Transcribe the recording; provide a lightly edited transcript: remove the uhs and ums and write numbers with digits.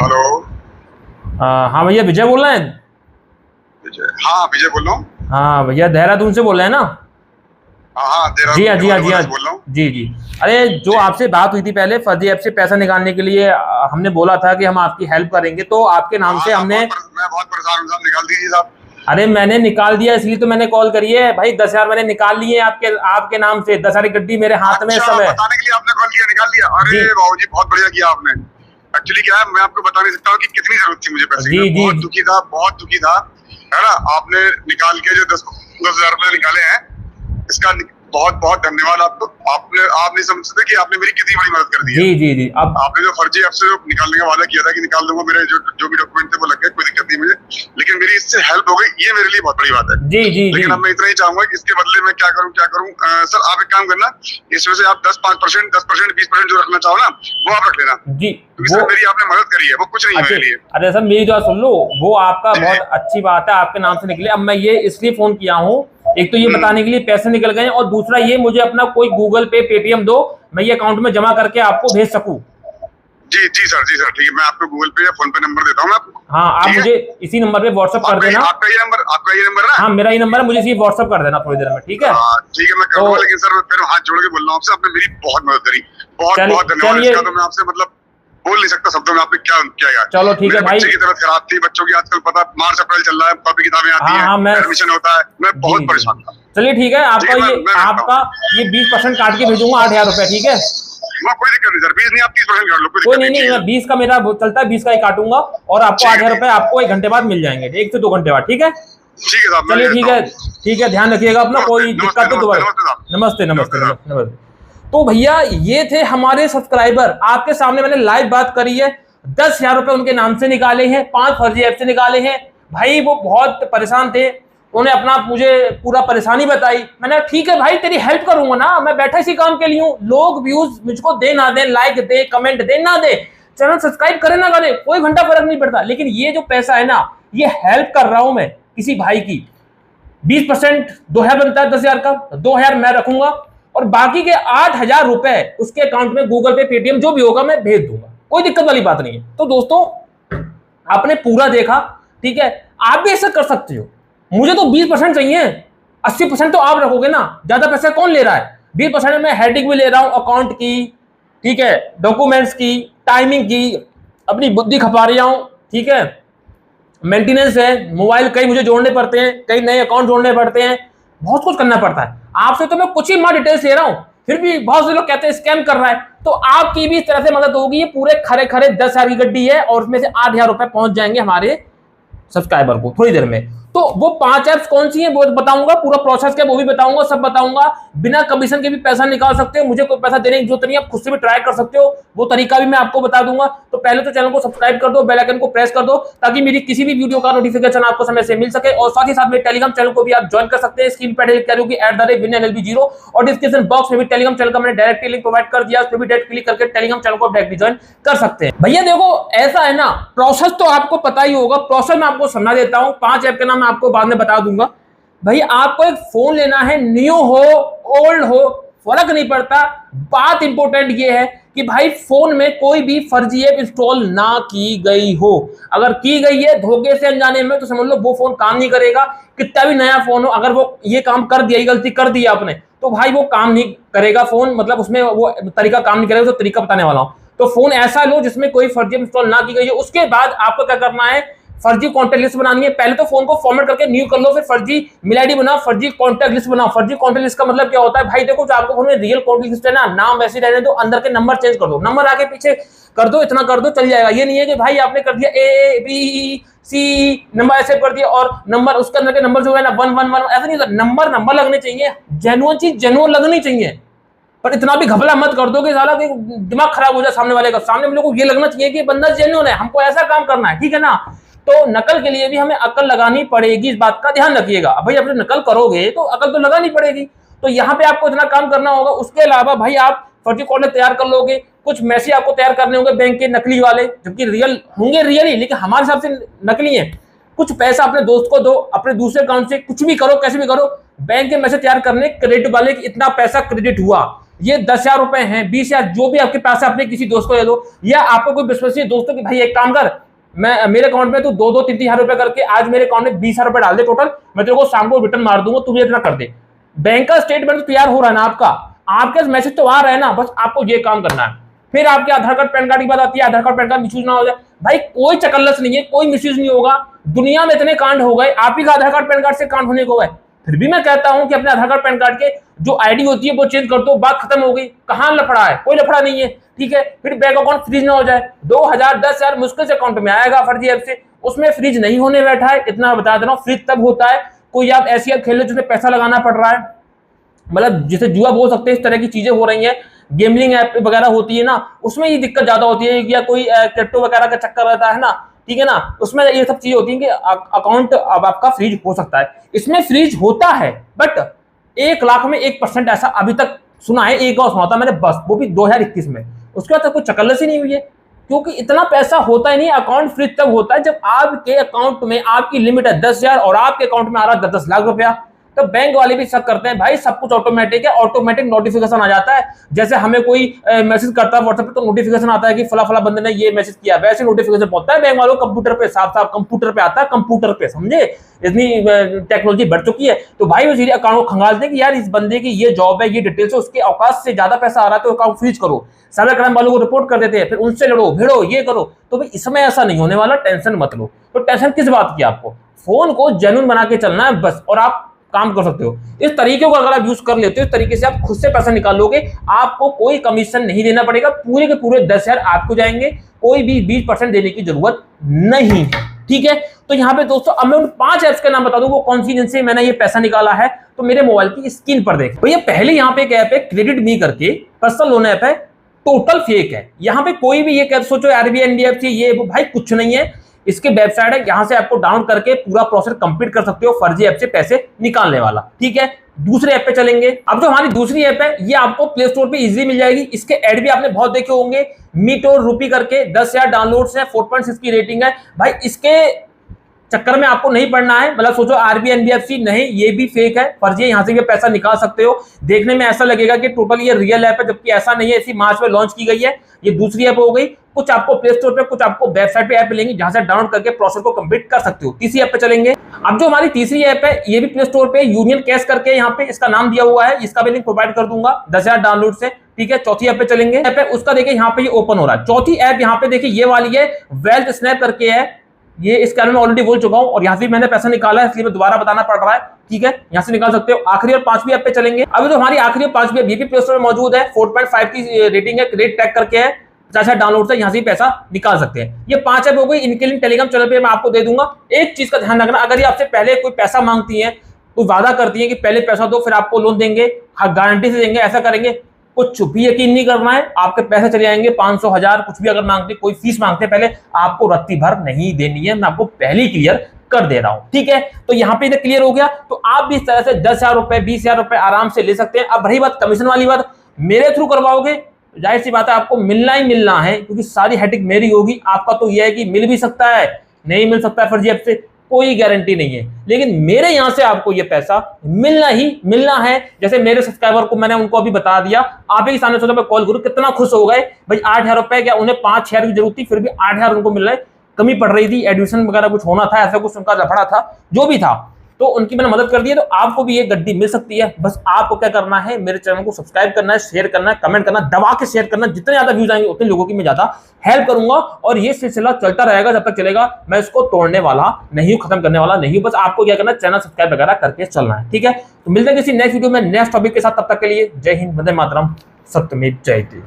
Hello. हाँ भैया, विजय बोल रहे हैं। विजय, हाँ विजय बोल रहा हूँ। हाँ भैया, देहरादून से बोल रहे हैं ना। हाँ हाँ, जी हाँ, देहरादून जी हाँ, जी हाँ। से बोल रहा हूँ। जी जी। अरे, जो जी आपसे बात हुई थी पहले फर्जी ऐप से पैसा निकालने के लिए, हमने बोला था कि हम आपकी हेल्प करेंगे, तो आपके नाम हाँ से साहब, हमने। मैं बहुत परेशान हूँ साहब, निकाल दीजिए साहब। अरे, मैंने निकाल दिया, इसलिए तो मैंने कॉल करी है भाई। 10,000 मैंने निकाल लिए आपके आपके नाम से। 10,000 की गड्डी मेरे हाथ में इस अच्छा, समय। बताने के लिए आपने कॉल किया, निकाल लिया। अरे जी बाबू जी, बहुत बढ़िया किया आपने। एक्चुअली क्या है, मैं आपको बता नहीं सकता हूँ कि कितनी जरूरत थी मुझे पैसे की। जी। मैं जी बहुत दुखी था, बहुत दुखी था, है ना। आपने निकाल के जो 10,000 रुपए निकाले हैं, इसका बहुत बहुत धन्यवाद आपको। आप नहीं समझ सकते कि आपने मेरी कितनी बड़ी मदद कर दी है। जी जी। जी अब। आपने जो फर्जी ऐप से जो निकालने का वादा किया था कि निकाल दूंगा, मेरे जो भी डॉक्यूमेंट थे वो लग गए, कोई दिक्कत नहीं मुझे, लेकिन मेरी इससे हेल्प हो गई, ये मेरे लिए बहुत बड़ी बात है। जी जी। जी लेकिन अब मैं इतना ही चाहूंगा कि इसके बदले में क्या करूं, क्या करूं। सर आप एक काम करना, इसमें से आप 10% 20% जो रखना चाहो ना, वो आप रख लेना, जी। क्योंकि वो सर मेरी आपने मदद करी है, वो कुछ नहीं है अच्छे। मेरे लिए। अरे सर, मेरी जो सुन लो, वो आपका जी जी। बहुत अच्छी बात है, आपके नाम से निकले। अब मैं ये इसलिए फोन किया हूँ, एक तो ये बताने के लिए पैसे निकल गए, और दूसरा ये, मुझे अपना कोई गूगल पे पेटीएम दो, मैं ये अकाउंट में जमा करके आपको भेज सकूं। जी जी सर, जी सर, ठीक है। मैं आपको गूगल पे या फोन पे नंबर देता हूँ मैं आपको। हाँ, आप ठीक है, मुझे इसी नंबर पे व्हाट्सअप कर देना। आपका ये नंबर ना। हाँ, मेरा ही नंबर है, मुझे इसी व्हाट्सअप कर देना थोड़ी देर में, ठीक है। हाँ ठीक है, मैं कर तो दूंगा। लेकिन सर मैं फिर हाथ जोड़ के बोल रहा हूँ आपसे, आपने मेरी बहुत मदद करी। बहुत बहुत धन्यवाद। चलिए। इसका तो मैं आपसे मतलब बोल नहीं सकता शब्दों में, आपने क्या किया यार। चलो ठीक है भाई। बच्चे की तबीयत खराब थी, बच्चों की आजकल पता मार्च अप्रैल चल रहा है, कॉपी किताबें आती हाँ हाँ, है, मैं। एडमिशन होता है, मैं जी बहुत जी। परेशान था। चलिए ठीक है, ठीक है, मैं आपका ये 20% काट के भेजूंगा, 8,000 रुपए, ठीक है। मैं कोई दिक्कत नहीं सर, 20 नहीं, आप 30% कर लो, कोई कोई दिक्कत नहीं नहीं। नहीं, ठीक मैं है 20 का मेरा वो चलता है, 20 का ही काटूंगा। और आपको ठीक 8,000 है रुपए आपको 1 घंटे बाद मिल जाएंगे, 1 से 2 घंटे बाद, ठीक है। ठीक है साहब, मैं चलिए ठीक भेजता है। हूँ। ठीक है, ध्यान रखिएगा अपना, नमस्ते कोई नमस्ते दिक्कत तो नमस्ते दोबारा। नमस्ते साहब। नमस्ते नमस्ते नमस्ते साहब। नमस्ते नमस्ते। तो भैया, ये थे हमारे सब्सक्राइबर, आपके सामने मैंने लाइव बात करी है। 10,000 रुपए उनके नाम से निकाले हैं, 5 फर्जी ऐप से निकाले हैं। भाई वो बहुत परेशान थे, उन्होंने अपना मुझे पूरा परेशानी बताई। मैंने ठीक है भाई, तेरी हेल्प करूंगा ना, मैं बैठा इसी काम के लिए हूँ। लोग व्यूज मुझको दे ना दे, लाइक दे, कमेंट दे ना दे, चैनल सब्सक्राइब करे ना करे, कोई घंटा फर्क नहीं पड़ता। लेकिन ये जो पैसा है ना, ये हेल्प कर रहा हूं मैं किसी भाई की। 20% 2,000 बनता है, 10,000 का 2,000 मैं रखूंगा, और बाकी के 8,000 रुपए उसके अकाउंट में गूगल पे पेटीएम जो भी होगा मैं भेज दूंगा, कोई दिक्कत वाली बात नहीं है। तो दोस्तों, आपने पूरा देखा, ठीक है। आप भी ऐसा कर सकते हो। मुझे तो 20% चाहिए, 80% तो आप रखोगे ना, ज्यादा पैसा कौन ले रहा है। 20% में हेडिंग भी ले रहा हूं अकाउंट की, ठीक है, डॉक्यूमेंट्स की, टाइमिंग की, अपनी बुद्धि खपा रहा हूं, ठीक है। मेंटेनेंस है, मोबाइल कई मुझे जोड़ने पड़ते हैं, कई नए अकाउंट जोड़ने पड़ते हैं, बहुत कुछ करना पड़ता है। आपसे तो मैं कुछ ही मां डिटेल्स ले रहा हूं, फिर भी बहुत से लोग कहते हैं स्कैम कर रहा है। तो आपकी भी इस तरह से मदद होगी। ये पूरे खरे खरे 10,000 की गड्डी है, और उसमें से 8,000 रुपए पहुंच जाएंगे हमारे सब्सक्राइबर को थोड़ी देर में। तो वो 5 ऐप्स कौन सी हैं वो बताऊंगा, पूरा प्रोसेस क्या वो भी बताऊंगा, सब बताऊंगा। बिना कमीशन के भी पैसा निकाल सकते हो, मुझे कोई पैसा देने की जरूरत नहीं है, आप खुद से भी ट्राई कर सकते हो, वो तरीका भी मैं आपको बता दूंगा। तो पहले तो चैनल को सब्सक्राइब कर दो, बेल आइकन को प्रेस कर दो, ताकि मेरी किसी भी वीडियो का नोटिफिकेशन आपको समय से मिल सके। और साथ ही साथ मेरे टेलीग्राम चैनल को भी आप ज्वाइन कर सकते हैं, स्क्रीन पर क्लिक करोगे @winNLB0, और डिस्क्रिप्शन बॉक्स में भी टेलीग्राम चैनल का मैंने डायरेक्ट लिंक प्रोवाइड कर दिया, उस पर भी डायरेक्ट क्लिक करके टेलीग्राम चैनल को डायरेक्टली ज्वाइन कर सकते हैं। भैया देखो, ऐसा है ना, प्रोसेस तो आपको पता ही होगा, प्रोसेस मैं आपको समझा देता हूं। 5 ऐप के नाम मैं आपको बाद में बता दूंगा। भाई आपको एक फोन लेना है, न्यू हो ओल्ड हो फर्क नहीं पड़ता, बात इंपॉर्टेंट ये है कि भाई फोन में कोई भी फर्जी ऐप इंस्टॉल ना की गई हो। अगर की गई है धोखे से अनजाने में, तो समझ लो वो फोन काम नहीं करेगा। कितना भी नया फोन हो, अगर वो ये काम कर दिया, गलती कर दी आपने, तो भाई वो काम नहीं करेगा फोन, मतलब उसमें वो तरीका काम नहीं करेगा। तो तरीका बताने वाला हूं। तो फोन ऐसा लो जिसमें कोई फर्जी ऐप इंस्टॉल ना की गई है। उसके बाद आपको क्या करना है, फर्जी कॉन्टैक्ट लिस्ट बनानी है। पहले तो फोन को फॉर्मेट करके न्यू कर लो, फिर फर्जी मेल आईडी बनाओ, फर्जी कॉन्टैक्ट लिस्ट बनाओ। फर्जी कॉन्टैक्ट लिस्ट का मतलब क्या होता है भाई, देखो जो आपको फोन में रियल कॉन्टैक्ट लिस्ट है ना, नाम वैसे रहने दो, अंदर के नंबर चेंज कर दो, नंबर आगे पीछे कर दो, इतना कर दो चल जाएगा। ये नहीं है कि भाई आपने कर दिया ए बी सी, नंबर ऐसे कर दिया, और नंबर उसके अंदर के नंबर जो है ना 111, ऐसा नहीं होता। नंबर लगने चाहिए, जेन्युइन चीज जेन्युइन लगनी चाहिए। पर इतना भी घपला मत कर दो कि साला कि दिमाग खराब हो जाए सामने वाले का। सामने वाले को ये लगना चाहिए कि बंदा जेन्युइन है, हमको ऐसा काम करना है, ठीक है ना। तो नकल के लिए भी हमें अकल लगानी पड़ेगी, इस बात का ध्यान रखिएगा। भाई अपने नकल करोगे तो अकल तो लगानी पड़ेगी। तो यहाँ पे आपको इतना काम करना होगा। उसके अलावा भाई आप फर्जी कॉन्टैक्ट तैयार कर लोगे, कुछ मैसेज आपको तैयार करने होंगे बैंक के नकली वाले, जबकि रियल होंगे रियल ही, लेकिन हमारे हिसाब से नकली है। कुछ पैसा अपने दोस्त को दो, अपने दूसरे अकाउंट से कुछ भी करो, कैसे भी करो, बैंक के मैसेज तैयार करने क्रेडिट वाले कि इतना पैसा क्रेडिट हुआ, ये 10,000 रुपए हैं, 20,000 जो भी आपके पास है अपने किसी दोस्त को दे दो, या आपको कोई विश्वसनीय दोस्तों की भाई एक काम कर, मैं मेरे अकाउंट में तू 2-3 हजार रुपए करके आज मेरे अकाउंट में 20,000 रुपए डाल दे टोटल, मैं तेरे को शाम को रिटर्न मार दूंगा, तू भी इतना कर दे। बैंक का स्टेटमेंट तो तैयार हो रहा है ना आपका, आपके मैसेज तो आ रहा है ना, बस आपको ये काम करना है। फिर आपके आधार कार्ड पैन कार्ड की बात आती है, आधार कार्ड पैन कार्ड मिसयूज ना हो जाए। भाई कोई चकल्लस नहीं है, कोई मिसयूज नहीं होगा। दुनिया में इतने कांड हो गए, आप ही का आधार कार्ड पैन कार्ड से कांड होने को गए, फिर भी मैं कहता हूं कि अपने आधार कार्ड पैन कार्ड के जो आईडी होती है वो चेंज कर दो, बात खत्म हो गई। कहां लफड़ा है, कोई लफड़ा नहीं है, ठीक है। फिर बैंक अकाउंट फ्रीज ना हो जाए, 2,000 10,000 मुश्किल से अकाउंट में आएगा फर्जी ऐप से, उसमें फ्रीज नहीं होने बैठा है। इतना बता दे रहा हूं, फ्रीज तब होता है कोई आप ऐसी ऐप खेल लो जिसमें पैसा लगाना पड़ रहा है, मतलब जिसे जुआ बोल सकते हैं, इस तरह की चीजें हो रही हैं, गेमलिंग ऐप वगैरह होती है ना, उसमें ये दिक्कत ज्यादा होती है, या कोई क्रिप्टो वगैरह का चक्कर रहता है ना, ठीक है ना, उसमें ये सब चीजें होती हैं कि अकाउंट अब आपका फ्रीज हो सकता है। इसमें फ्रीज होता है, बट 1 लाख में 1% ऐसा अभी तक सुना है, एक और सुना था मैंने बस, वो भी 2021 में। उसके बाद तक कोई चकल्लस ही नहीं हुई है, क्योंकि इतना पैसा होता ही नहीं। अकाउंट फ्रीज तब होता है जब आपके अकाउंट में आपकी लिमिट है 10,000 और आपके अकाउंट में आ रहा है 10 लाख रुपया, तो बैंक वाले भी शक करते हैं भाई सब कुछ ऑटोमेटिक है, ऑटोमेटिक नोटिफिकेशन आ जाता है। जैसे हमें कोई मैसेज करता है व्हाट्सएप पे तो नोटिफिकेशन आता है कि फला फला बंदे ने ये मैसेज किया, वैसे नोटिफिकेशन पहुंचता है बैंक वालों को कंप्यूटर पे, साफ साफ कंप्यूटर पे आता है, कंप्यूटर पे, समझे, इतनी टेक्नोलॉजी बढ़ चुकी है। तो भाई वो सीधे अकाउंट को खंगालते हैं कि यार इस बंदे की ये जॉब है, ये डिटेल्स है, उसके औकात से ज्यादा पैसा आ रहा है तो अकाउंट फ्रीज करो। साइबर क्राइम वालों को रिपोर्ट कर देते हैं, फिर उनसे लड़ो भिड़ो, ये करो। तो भाई इसमें ऐसा नहीं होने वाला, टेंशन मत लो। तो टेंशन किस बात की, आपको फोन को जेन्युइन बना के चलना है बस, और आप काम कर सकते हो। इस तरीके को अगर आप यूज कर लेते हो, इस तरीके से आप खुद से पैसा निकालोगे, आपको कोई कमीशन नहीं देना पड़ेगा, पूरे के पूरे 10,000 आपको जाएंगे, कोई भी 20% देने की जरूरत नहीं है, ठीक है। तो यहाँ पे दोस्तों अब मैं उन 5 ऐप्स के नाम बता दूं, वो कौन सी जिनसे मैंने ये पैसा निकाला है। तो मेरे मोबाइल की स्क्रीन पर देख भैया, पहले यहाँ पे एक ऐप है क्रेडिट मी करके, पर्सनल लोन ऐप है, टोटल फेक है। यहाँ पे कोई भी ये ऐप सोचो आरबीआई एनबीएफसी ये वो, भाई कुछ नहीं है। इसके वेबसाइट है, यहां से आपको डाउनलोड करके पूरा प्रोसेस कंप्लीट कर सकते हो, फर्जी ऐप से पैसे निकालने वाला, ठीक है। दूसरे ऐप पे चलेंगे। अब जो हमारी दूसरी ऐप है ये आपको प्ले स्टोर पे इजीली मिल जाएगी। इसके ऐड भी आपने बहुत देखे होंगे, मीट और रूपी करके 10,000 डाउनलोड्स है, 4.6 की रेटिंग है। भाई इसके चक्कर में आपको नहीं पड़ना है, मतलब सोचो आरबीआई एनबीएफसी नहीं, ये भी फेक है, फर्जी है, यहां से भी पैसा निकाल सकते हो। देखने में ऐसा लगेगा कि टोटल ये रियल ऐप है, जबकि ऐसा नहीं है, इसी मार्च में लॉन्च की गई है। ये दूसरी ऐप हो गई। कुछ आपको प्ले स्टोर पे, कुछ आपको वेबसाइट पे ऐप मिलेंगी जहां से डाउनलोड करके प्रोसेस को कंप्लीट कर सकते हो। तीसरी ऐप पे चलेंगे। अब जो हमारी तीसरी ऐप है ये भी प्ले स्टोर पे, यूनियन कैश करके यहाँ पे इसका नाम दिया हुआ है, इसका भी लिंक प्रोवाइड कर दूंगा 10,000 डाउनलोड से, ठीक है। चौथी ऐप पे चलेंगे। ऐप है उसका देखिए यहाँ पे ये ओपन हो रहा है। चौथी ऐप यहाँ पे देखिए ये वाली है, वेल्थ स्नैप करके है, ये इस कारण में ऑलरेडी बोल चुका हूं और यहां से मैंने पैसा निकाला है, इसलिए मैं दोबारा बताना पड़ रहा है, ठीक है। यहां से निकाल सकते हो। आखिरी और पांचवी ऐप पे चलेंगे। अभी तो हमारी आखिरी और पांचवी ऐप ये भी प्ले स्टोर में मौजूद है, 4.5 की रेटिंग है, क्रेडिट टैग करके है, 50,000 डाउनलोड से यहां से पैसा निकाल सकते हैं। ये 5 ऐप हो गई। इनके लिंक टेलीग्राम चैनल पे मैं आपको दे दूंगा। एक चीज का ध्यान रखना, अगर ये आपसे पहले कोई पैसा मांगती है, कोई वादा करती है कि पहले पैसा दो फिर आपको लोन देंगे, गारंटी से देंगे, ऐसा करेंगे, कुछ भी यकीन नहीं करना है। आपके पैसे चले जाएंगे 500 1000 कुछ भी अगर मांगते, कोई फीस मांगते पहले, आपको रत्ती भर नहीं देनी है। मैं आपको पहले ही क्लियर कर दे रहा हूं, ठीक है। तो यहां पे क्लियर हो गया। तो आप भी इस तरह से 10,000 रुपए 20,000 रुपए आराम से ले सकते हैं। अब रही बात कमीशन वाली बात, मेरे थ्रू करवाओगे, जाहिर सी बात है आपको मिलना ही मिलना है, क्योंकि सारी हेडिक मेरी होगी। आपका तो यह है कि मिल भी सकता है, नहीं मिल सकता है, फर्जी ऐप से कोई गारंटी नहीं है, लेकिन मेरे यहां से आपको ये पैसा मिलना ही मिलना है। जैसे मेरे सब्सक्राइबर को मैंने उनको अभी बता दिया, आप ही सामने सोचा मैं कॉल करूं, कितना खुश हो गए भाई। 8,000 रुपए, क्या उन्हें 5-6 की जरूरत थी, फिर भी 8,000 उनको मिल रहा है। कमी पड़ रही थी, एडमिशन वगैरह कुछ होना था, ऐसा कुछ उनका लफड़ा था, जो भी था, तो उनकी मैंने मदद कर दी है। तो आपको भी ये गड्डी मिल सकती है। बस आपको क्या करना है, मेरे चैनल को सब्सक्राइब करना है, शेयर करना है, कमेंट करना, दबा के शेयर करना। जितने ज्यादा व्यूज आएंगे उतने लोगों की मैं ज्यादा हेल्प करूंगा, और ये सिलसिला चलता रहेगा जब तक चलेगा। मैं इसको तोड़ने वाला नहीं हूं, खत्म करने वाला नहीं हूं। बस आपको क्या करना है, चैनल सब्सक्राइब वगैरह करके चलना है, ठीक है। तो मिलते हैं किसी नेक्स्ट वीडियो में नेक्स्ट टॉपिक के साथ। तब तक के लिए जय हिंद, वंदे मातरम, सत्यमेव जयते।